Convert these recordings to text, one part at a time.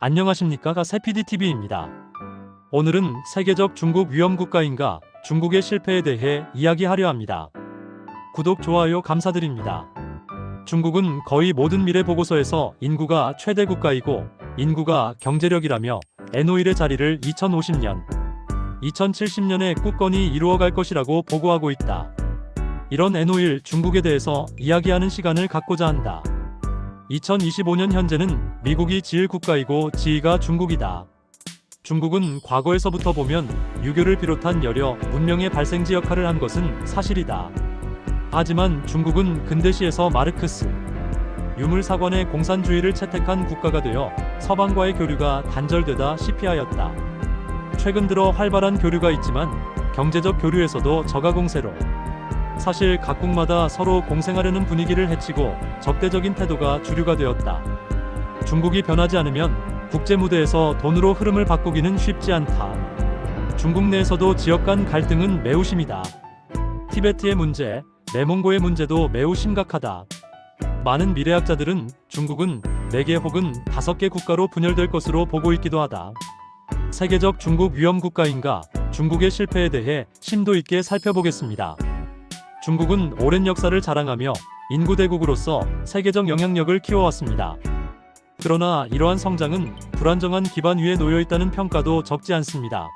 안녕하십니까, 세피디TV입니다. 오늘은 세계적 중국 위험 국가인가 중국의 실패에 대해 이야기하려 합니다. 구독, 좋아요 감사드립니다. 중국은 거의 모든 미래 보고서에서 인구가 최대 국가이고 인구가 경제력이라며 N51의 자리를 2050년, 2070년에 굳건히 이루어갈 것이라고 보고하고 있다. 이런 N51 중국에 대해서 이야기하는 시간을 갖고자 한다. 2025년 현재는 미국이 지일 국가이고 지위가 중국이다. 중국은 과거에서부터 보면 유교를 비롯한 여러 문명의 발생지 역할을 한 것은 사실이다. 하지만 중국은 근대시에서 마르크스, 유물사관의 공산주의를 채택한 국가가 되어 서방과의 교류가 단절되다시피 하였다. 최근 들어 활발한 교류가 있지만 경제적 교류에서도 저가공세로, 사실 각국마다 서로 공생하려는 분위기를 해치고 적대적인 태도가 주류가 되었다. 중국이 변하지 않으면 국제 무대에서 돈으로 흐름을 바꾸기는 쉽지 않다. 중국 내에서도 지역 간 갈등은 매우 심하다. 티베트의 문제, 내몽고의 문제도 매우 심각하다. 많은 미래학자들은 중국은 4개 혹은 5개 국가로 분열될 것으로 보고 있기도 하다. 세계적 중국 위험 국가인가 중국의 실패에 대해 심도 있게 살펴보겠습니다. 중국은 오랜 역사를 자랑하며 인구 대국으로서 세계적 영향력을 키워왔습니다. 그러나 이러한 성장은 불안정한 기반 위에 놓여 있다는 평가도 적지 않습니다.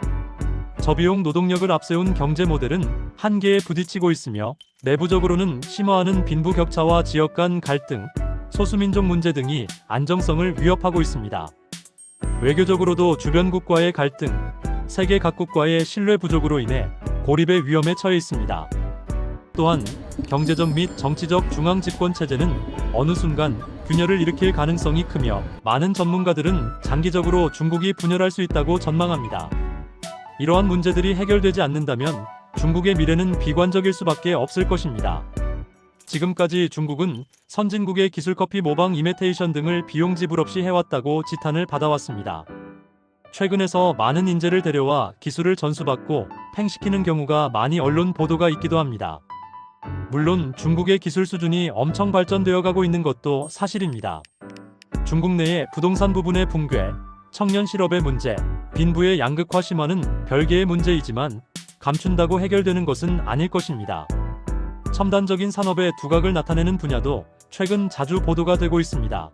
저비용 노동력을 앞세운 경제 모델은 한계에 부딪히고 있으며 내부적으로는 심화하는 빈부격차와 지역 간 갈등, 소수민족 문제 등이 안정성을 위협하고 있습니다. 외교적으로도 주변국과의 갈등, 세계 각국과의 신뢰 부족으로 인해 고립의 위험에 처해 있습니다. 또한 경제적 및 정치적 중앙 집권 체제는 어느 순간 균열을 일으킬 가능성이 크며 많은 전문가들은 장기적으로 중국이 분열할 수 있다고 전망합니다. 이러한 문제들이 해결되지 않는다면 중국의 미래는 비관적일 수밖에 없을 것입니다. 지금까지 중국은 선진국의 기술커피 모방 이미테이션 등을 비용 지불 없이 해왔다고 지탄을 받아왔습니다. 최근에서 많은 인재를 데려와 기술을 전수받고 팽시키는 경우가 많이 언론 보도가 있기도 합니다. 물론 중국의 기술 수준이 엄청 발전되어 가고 있는 것도 사실입니다. 중국 내의 부동산 부분의 붕괴, 청년 실업의 문제, 빈부의 양극화 심화는 별개의 문제이지만 감춘다고 해결되는 것은 아닐 것입니다. 첨단적인 산업의 두각을 나타내는 분야도 최근 자주 보도가 되고 있습니다.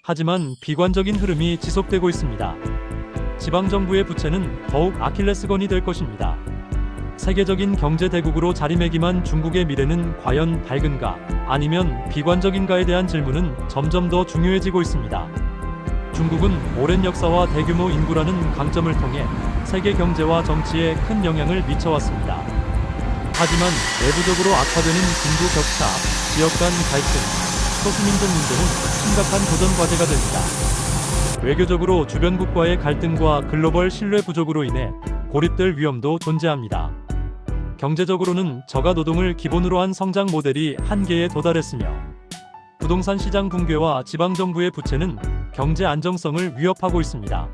하지만 비관적인 흐름이 지속되고 있습니다. 지방정부의 부채는 더욱 아킬레스건이 될 것입니다. 세계적인 경제 대국으로 자리매김한 중국의 미래는 과연 밝은가 아니면 비관적인가에 대한 질문은 점점 더 중요해지고 있습니다. 중국은 오랜 역사와 대규모 인구라는 강점을 통해 세계 경제와 정치에 큰 영향을 미쳐왔습니다. 하지만 내부적으로 악화되는 빈부격차, 지역 간 갈등, 소수민족 문제는 심각한 도전 과제가 됩니다. 외교적으로 주변국과의 갈등과 글로벌 신뢰 부족으로 인해 고립될 위험도 존재합니다. 경제적으로는 저가 노동을 기본으로 한 성장 모델이 한계에 도달했으며 부동산 시장 붕괴와 지방정부의 부채는 경제 안정성을 위협하고 있습니다.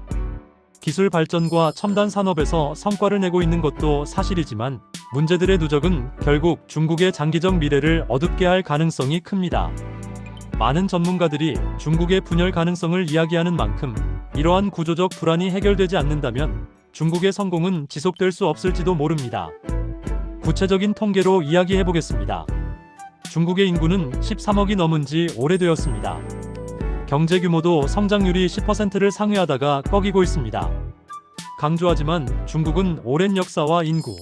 기술 발전과 첨단 산업에서 성과를 내고 있는 것도 사실이지만 문제들의 누적은 결국 중국의 장기적 미래를 어둡게 할 가능성이 큽니다. 많은 전문가들이 중국의 분열 가능성을 이야기하는 만큼 이러한 구조적 불안이 해결되지 않는다면 중국의 성공은 지속될 수 없을지도 모릅니다. 구체적인 통계로 이야기해보겠습니다. 중국의 인구는 13억이 넘은 지 오래되었습니다. 경제 규모도 성장률이 10%를 상회하다가 꺾이고 있습니다. 강조하지만 중국은 오랜 역사와 인구,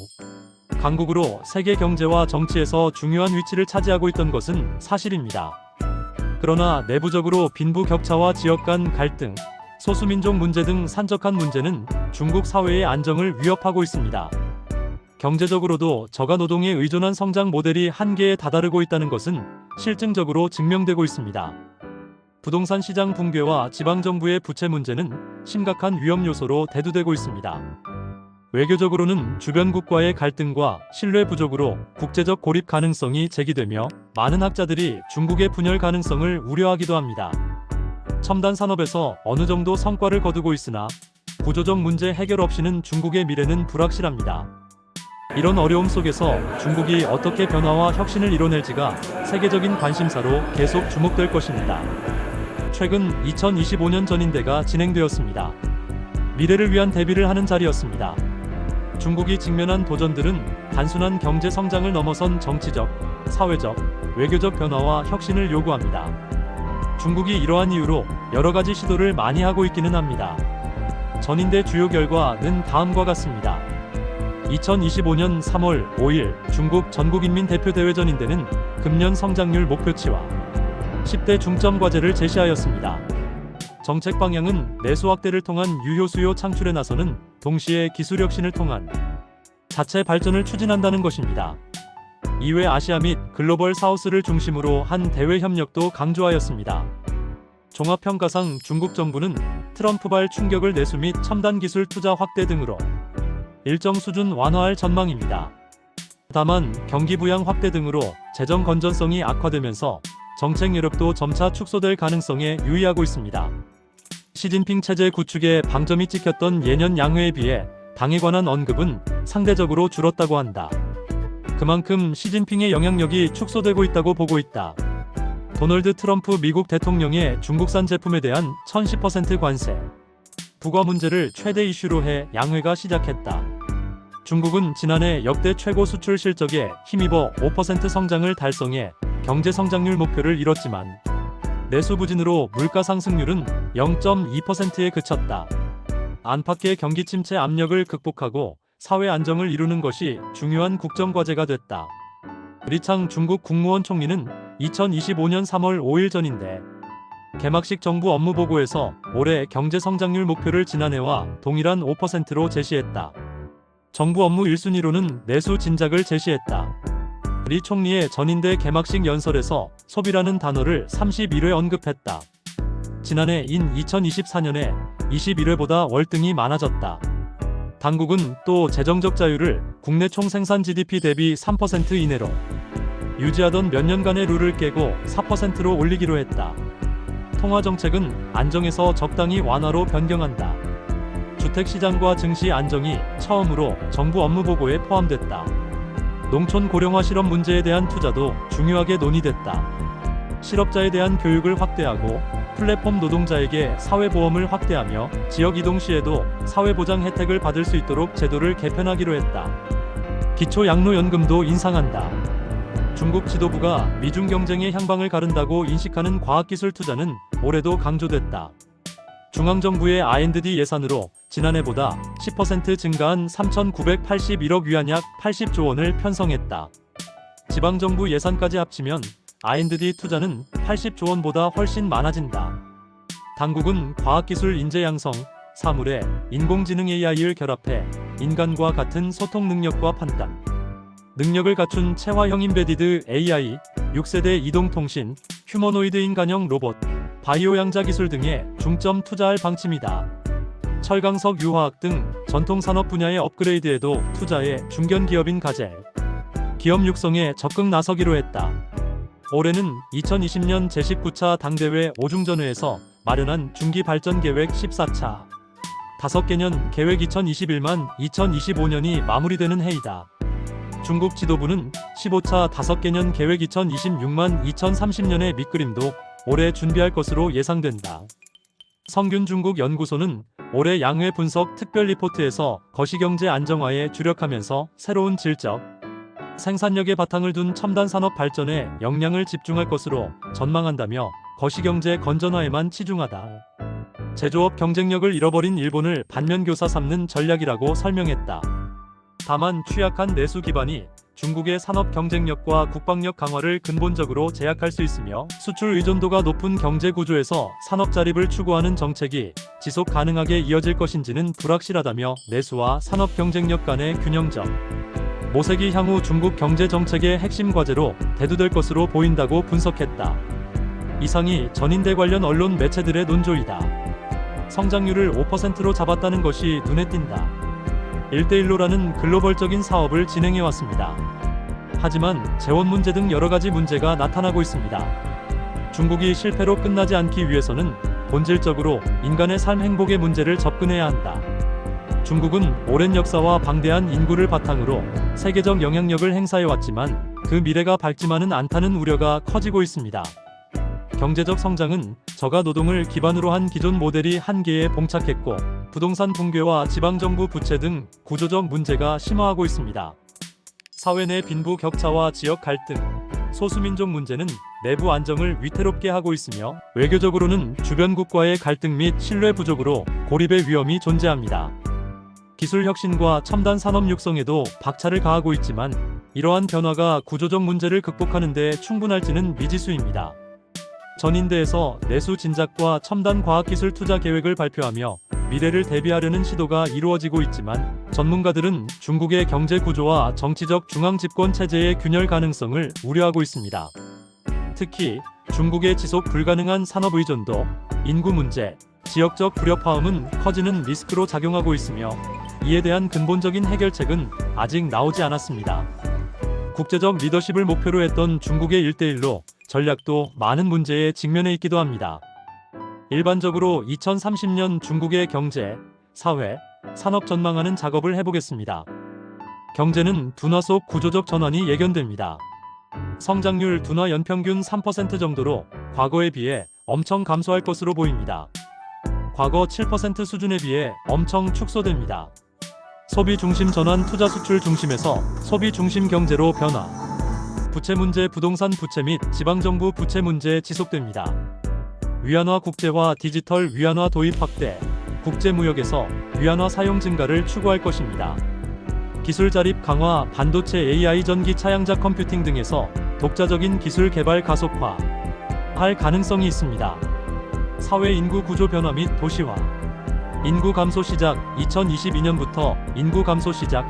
강국으로 세계 경제와 정치에서 중요한 위치를 차지하고 있던 것은 사실입니다. 그러나 내부적으로 빈부격차와 지역 간 갈등, 소수민족 문제 등 산적한 문제는 중국 사회의 안정을 위협하고 있습니다. 경제적으로도 저가 노동에 의존한 성장 모델이 한계에 다다르고 있다는 것은 실증적으로 증명되고 있습니다. 부동산 시장 붕괴와 지방정부의 부채 문제는 심각한 위험 요소로 대두되고 있습니다. 외교적으로는 주변국과의 갈등과 신뢰 부족으로 국제적 고립 가능성이 제기되며 많은 학자들이 중국의 분열 가능성을 우려하기도 합니다. 첨단 산업에서 어느 정도 성과를 거두고 있으나 구조적 문제 해결 없이는 중국의 미래는 불확실합니다. 이런 어려움 속에서 중국이 어떻게 변화와 혁신을 이뤄낼지가 세계적인 관심사로 계속 주목될 것입니다. 최근 2025년 전인대가 진행되었습니다. 미래를 위한 대비를 하는 자리였습니다. 중국이 직면한 도전들은 단순한 경제 성장을 넘어선 정치적, 사회적, 외교적 변화와 혁신을 요구합니다. 중국이 이러한 이유로 여러 가지 시도를 많이 하고 있기는 합니다. 전인대 주요 결과는 다음과 같습니다. 2025년 3월 5일 중국 전국인민대표대회 전인대는 금년 성장률 목표치와 10대 중점 과제를 제시하였습니다. 정책 방향은 내수 확대를 통한 유효 수요 창출에 나서는 동시에 기술 혁신을 통한 자체 발전을 추진한다는 것입니다. 이외 아시아 및 글로벌 사우스를 중심으로 한 대외 협력도 강조하였습니다. 종합평가상 중국 정부는 트럼프발 충격을 내수 및 첨단 기술 투자 확대 등으로 일정 수준 완화할 전망입니다. 다만 경기 부양 확대 등으로 재정 건전성이 악화되면서 정책 여력도 점차 축소될 가능성에 유의하고 있습니다. 시진핑 체제 구축에 방점이 찍혔던 예년 양회에 비해 당에 관한 언급은 상대적으로 줄었다고 한다. 그만큼 시진핑의 영향력이 축소되고 있다고 보고 있다. 도널드 트럼프 미국 대통령의 중국산 제품에 대한 1010% 관세 부과 문제를 최대 이슈로 해 양회가 시작했다. 중국은 지난해 역대 최고 수출 실적에 힘입어 5% 성장을 달성해 경제 성장률 목표를 이뤘지만 내수 부진으로 물가 상승률은 0.2%에 그쳤다. 안팎의 경기 침체 압력을 극복하고 사회 안정을 이루는 것이 중요한 국정 과제가 됐다. 리창 중국 국무원 총리는 2025년 3월 5일 전인대 개막식 정부 업무 보고에서 올해 경제 성장률 목표를 지난해와 동일한 5%로 제시했다. 정부 업무 1순위로는 내수 진작을 제시했다. 리 총리의 전인대 개막식 연설에서 소비라는 단어를 31회 언급했다. 지난해인 2024년에 21회보다 월등히 많아졌다. 당국은 또 재정적 자유를 국내 총생산 GDP 대비 3% 이내로 유지하던 몇 년간의 룰을 깨고 4%로 올리기로 했다. 통화정책은 안정에서 적당히 완화로 변경한다. 주택시장과 증시 안정이 처음으로 정부 업무보고에 포함됐다. 농촌 고령화 실업 문제에 대한 투자도 중요하게 논의됐다. 실업자에 대한 교육을 확대하고 플랫폼 노동자에게 사회보험을 확대하며 지역 이동 시에도 사회보장 혜택을 받을 수 있도록 제도를 개편하기로 했다. 기초양로연금도 인상한다. 중국 지도부가 미중 경쟁의 향방을 가른다고 인식하는 과학기술 투자는 올해도 강조됐다. 중앙정부의 R&D 예산으로 지난해보다 10% 증가한 3,981억 위안 약 80조 원을 편성했다. 지방정부 예산까지 합치면 R&D 투자는 80조 원보다 훨씬 많아진다. 당국은 과학기술 인재 양성, 사물에 인공지능 AI를 결합해 인간과 같은 소통 능력과 판단 능력을 갖춘 체화형 인베디드 AI, 6세대 이동통신, 휴머노이드 인간형 로봇, 바이오 양자 기술 등에 중점 투자할 방침이다. 철강석 유화학 등 전통산업 분야의 업그레이드에도 투자해 중견기업인 가젤 기업 육성에 적극 나서기로 했다. 올해는 2020년 제19차 당대회 5중전회에서 마련한 중기발전계획 14차 5개년 계획 2021만 2025년이 마무리되는 해이다. 중국 지도부는 15차 5개년 계획 2026만 2030년의 밑그림도 올해 준비할 것으로 예상된다. 성균 중국 연구소는 올해 양회 분석 특별 리포트에서 거시경제 안정화에 주력하면서 새로운 질적, 생산력의 바탕을 둔 첨단 산업 발전에 역량을 집중할 것으로 전망한다며 거시경제 건전화에만 치중하다. 제조업 경쟁력을 잃어버린 일본을 반면교사 삼는 전략이라고 설명했다. 다만 취약한 내수 기반이 중국의 산업 경쟁력과 국방력 강화를 근본적으로 제약할 수 있으며 수출 의존도가 높은 경제 구조에서 산업 자립을 추구하는 정책이 지속 가능하게 이어질 것인지는 불확실하다며 내수와 산업 경쟁력 간의 균형적 모색이 향후 중국 경제 정책의 핵심 과제로 대두될 것으로 보인다고 분석했다. 이상이 전인대 관련 언론 매체들의 논조이다. 성장률을 5%로 잡았다는 것이 눈에 띈다. 1대1로라는 글로벌적인 사업을 진행해왔습니다. 하지만 재원 문제 등 여러가지 문제가 나타나고 있습니다. 중국이 실패로 끝나지 않기 위해서는 본질적으로 인간의 삶 행복의 문제를 접근해야 한다. 중국은 오랜 역사와 방대한 인구를 바탕으로 세계적 영향력을 행사해왔지만 그 미래가 밝지만은 않다는 우려가 커지고 있습니다. 경제적 성장은 저가 노동을 기반으로 한 기존 모델이 한계에 봉착했고 부동산 붕괴와 지방정부 부채 등 구조적 문제가 심화하고 있습니다. 사회 내 빈부 격차와 지역 갈등, 소수민족 문제는 내부 안정을 위태롭게 하고 있으며 외교적으로는 주변국과의 갈등 및 신뢰 부족으로 고립의 위험이 존재합니다. 기술 혁신과 첨단 산업 육성에도 박차를 가하고 있지만 이러한 변화가 구조적 문제를 극복하는 데 충분할지는 미지수입니다. 전인대에서 내수 진작과 첨단 과학기술 투자 계획을 발표하며 미래를 대비하려는 시도가 이루어지고 있지만 전문가들은 중국의 경제 구조와 정치적 중앙 집권 체제의 균열 가능성을 우려하고 있습니다. 특히 중국의 지속 불가능한 산업 의존도, 인구 문제, 지역적 불협화음은 커지는 리스크로 작용하고 있으며 이에 대한 근본적인 해결책은 아직 나오지 않았습니다. 국제적 리더십을 목표로 했던 중국의 1대1로 전략도 많은 문제에 직면해 있기도 합니다. 일반적으로 2030년 중국의 경제, 사회, 산업 전망하는 작업을 해보겠습니다. 경제는 둔화 속 구조적 전환이 예견됩니다. 성장률 둔화 연평균 3% 정도로 과거에 비해 엄청 감소할 것으로 보입니다. 과거 7% 수준에 비해 엄청 축소됩니다. 소비 중심 전환 투자 수출 중심에서 소비 중심 경제로 변화. 부채 문제 부동산 부채 및 지방정부 부채 문제 지속됩니다. 위안화 국제화 디지털 위안화 도입 확대. 국제무역에서 위안화 사용 증가를 추구할 것입니다. 기술 자립 강화 반도체 AI 전기 차량자 컴퓨팅 등에서 독자적인 기술 개발 가속화 할 가능성이 있습니다. 사회 인구 구조 변화 및 도시화. 인구 감소 시작 2022년부터 인구 감소 시작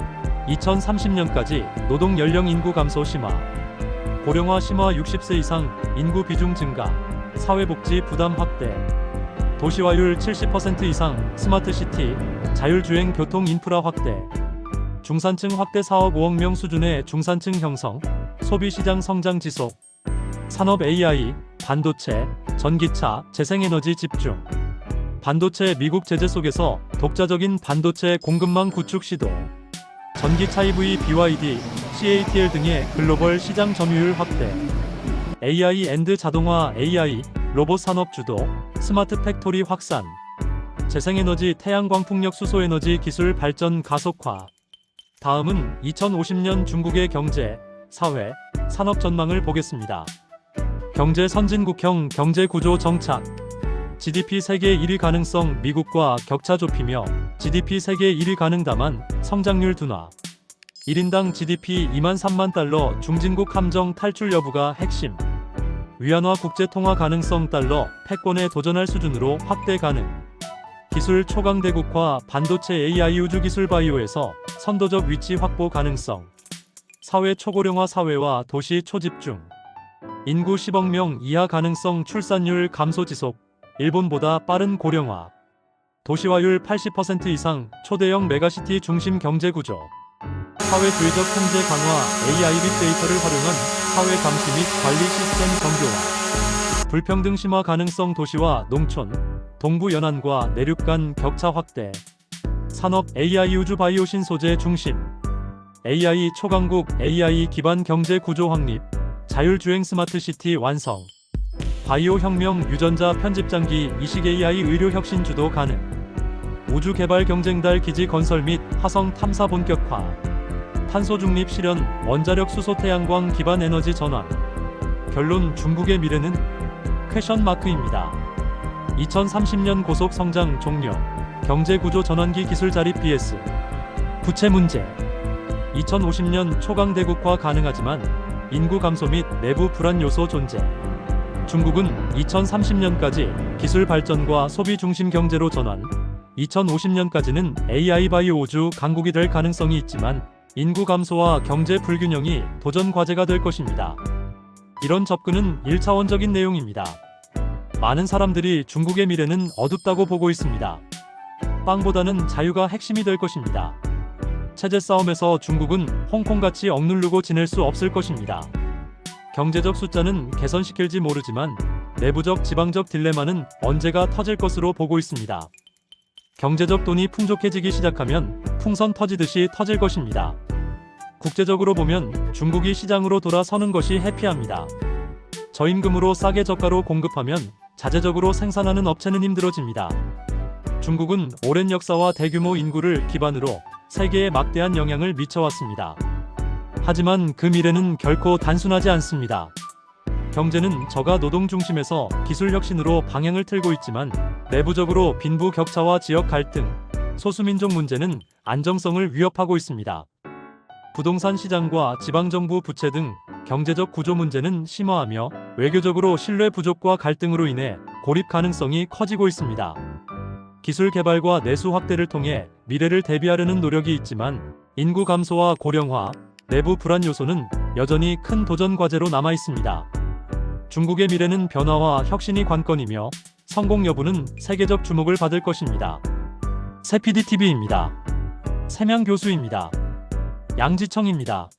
2030년까지 노동 연령 인구 감소 심화. 고령화 심화 60세 이상 인구 비중 증가. 사회복지 부담 확대. 도시화율 70% 이상 스마트시티 자율주행 교통 인프라 확대. 중산층 확대 사업 5억 명 수준의 중산층 형성. 소비시장 성장 지속. 산업 AI, 반도체, 전기차, 재생에너지 집중. 반도체 미국 제재 속에서 독자적인 반도체 공급망 구축 시도. 전기차 EV, BYD, CATL 등의 글로벌 시장 점유율 확대. AI 앤드 자동화 AI, 로봇 산업 주도, 스마트 팩토리 확산. 재생에너지 태양광 풍력 수소에너지 기술 발전 가속화. 다음은 2050년 중국의 경제, 사회, 산업 전망을 보겠습니다. 경제 선진국형 경제 구조 정착. GDP 세계 1위 가능성 미국과 격차 좁히며 GDP 세계 1위 가능 다만 성장률 둔화. 1인당 GDP 2만 3만 달러 중진국 함정 탈출 여부가 핵심. 위안화 국제 통화 가능성 달러 패권에 도전할 수준으로 확대 가능. 기술 초강대국화 반도체 AI 우주 기술 바이오에서 선도적 위치 확보 가능성. 사회 초고령화 사회와 도시 초집중. 인구 10억 명 이하 가능성 출산율 감소 지속. 일본보다 빠른 고령화. 도시화율 80% 이상 초대형 메가시티 중심 경제 구조. 사회주의적 통제 강화 AI 빅데이터를 활용한 사회 감시 및 관리 시스템 정교화. 불평등 심화 가능성 도시와 농촌, 동부 연안과 내륙 간 격차 확대. 산업 AI 우주 바이오 신소재 중심. AI 초강국 AI 기반 경제 구조 확립. 자율주행 스마트시티 완성. 바이오 혁명 유전자 편집장기 이식 AI 의료 혁신 주도 가능. 우주 개발 경쟁달 기지 건설 및 화성 탐사 본격화. 탄소 중립 실현 원자력 수소 태양광 기반 에너지 전환. 결론 중국의 미래는 퀘션 마크입니다. 2030년 고속 성장 종료. 경제 구조 전환기 기술 자립 BS. 부채 문제. 2050년 초강대국화 가능하지만 인구 감소 및 내부 불안 요소 존재. 중국은 2030년까지 기술 발전과 소비 중심 경제로 전환, 2050년까지는 AI 바이오 우주 강국이 될 가능성이 있지만 인구 감소와 경제 불균형이 도전 과제가 될 것입니다. 이런 접근은 1차원적인 내용입니다. 많은 사람들이 중국의 미래는 어둡다고 보고 있습니다. 빵보다는 자유가 핵심이 될 것입니다. 체제 싸움에서 중국은 홍콩같이 억누르고 지낼 수 없을 것입니다. 경제적 숫자는 개선시킬지 모르지만 내부적 지방적 딜레마는 언제가 터질 것으로 보고 있습니다. 경제적 돈이 풍족해지기 시작하면 풍선 터지듯이 터질 것입니다. 국제적으로 보면 중국이 시장으로 돌아서는 것이 해피합니다. 저임금으로 싸게 저가로 공급하면 자재적으로 생산하는 업체는 힘들어집니다. 중국은 오랜 역사와 대규모 인구를 기반으로 세계에 막대한 영향을 미쳐왔습니다. 하지만 그 미래는 결코 단순하지 않습니다. 경제는 저가 노동 중심에서 기술 혁신으로 방향을 틀고 있지만 내부적으로 빈부격차와 지역 갈등, 소수민족 문제는 안정성을 위협하고 있습니다. 부동산 시장과 지방정부 부채 등 경제적 구조 문제는 심화하며 외교적으로 신뢰 부족과 갈등으로 인해 고립 가능성이 커지고 있습니다. 기술 개발과 내수 확대를 통해 미래를 대비하려는 노력이 있지만 인구 감소와 고령화, 내부 불안 요소는 여전히 큰 도전 과제로 남아 있습니다. 중국의 미래는 변화와 혁신이 관건이며 성공 여부는 세계적 주목을 받을 것입니다. 새PDTV입니다. 세명 교수입니다. 양지청입니다.